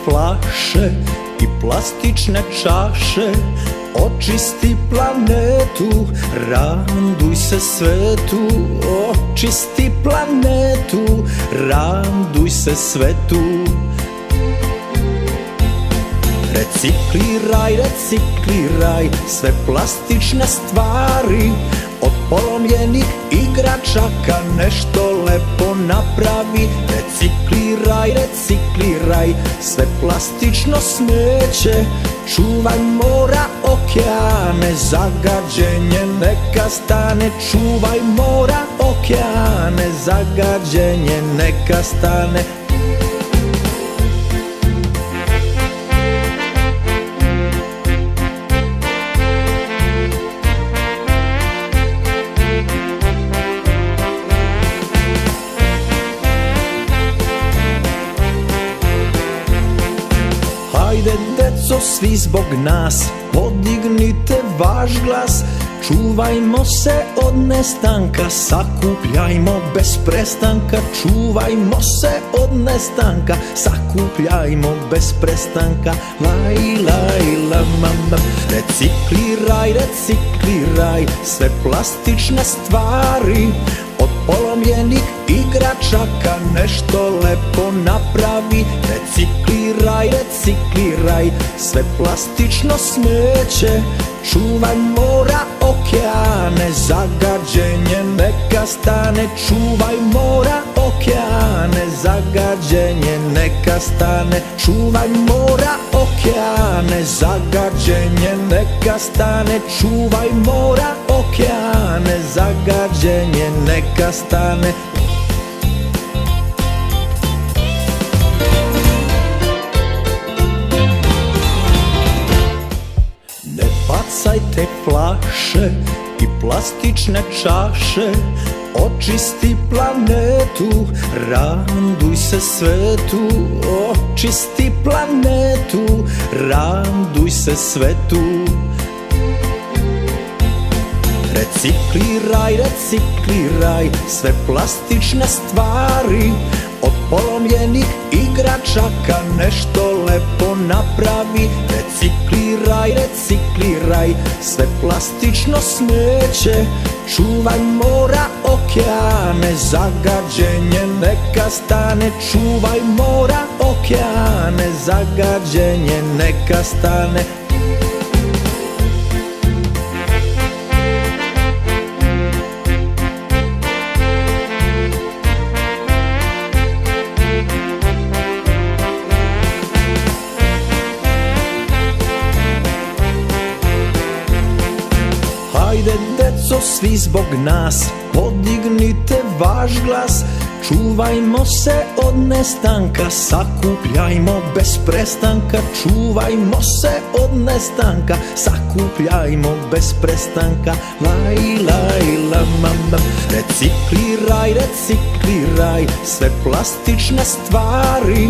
flaše i plastične čaše, očisti planetu, raduj se svetu. Očisti planetu, raduj se svetu. Recikliraj, recikliraj sve plastične stvari, od polomljenih igračaka nešto lepo napravi. Recikliraj, recikliraj sve plastično smeće, čuvaj mora, okeane, zagađenje neka stane. Čuvaj mora, okeane, zagađenje neka stane. Hajde deco, svi zbog nas, podignite vaš glas. Čuvajmo se od nestanka, sakupljajmo bez prestanka. Čuvajmo se od nestanka, sakupljajmo bez prestanka. Laj, laj, la, mama. Recikliraj, recikliraj sve plastične stvari, od polomljenih igračaka nešto lepo napravi. Recikliraj, recikliraj sve plastično smeće, čuvaj mora, okeane, zagađenje neka stane. Čuvaj mora, okeane, zagađenje neka stane. Čuvaj mora, okeane, zagađenje neka stane. Čuvaj mora, okeane, zagađenje neka stane. Ne bacajte flaše i plastične čaše, očisti planetu, raduj se svetu. Očisti planetu, raduj se svetu. Recikliraj, recikliraj sve plastične stvari, od polomljenih igračaka nešto lepo napravi. Recikliraj, recikliraj sve plastično smeće, čuvaj mora, okeane, zagađenje neka stane. Čuvaj mora, okeane, zagađenje neka stane. Hajde deco, svi zbog nas, podignite vaš glas. Čuvajmo se od nestanka, sakupljajmo bez prestanka. Čuvajmo se od nestanka, sakupljajmo bez prestanka. Laj, laj, la, mama. Recikliraj, recikliraj sve plastične stvari,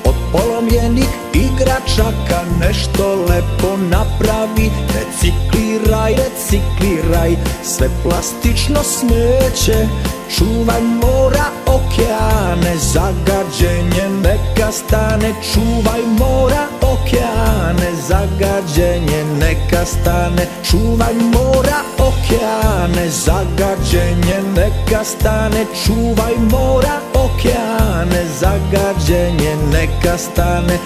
od polomljenih igračaka nešto lepo napravi. Recikliraj, recikliraj sve plastično smeće, čuvaj mora, okeane, zagađenje neka stane. Čuvaj mora, okeane, zagađenje neka stane. Čuvaj mora, okeane, zagađenje neka stane. Čuvaj mora, okeane, zagađenje neka stane.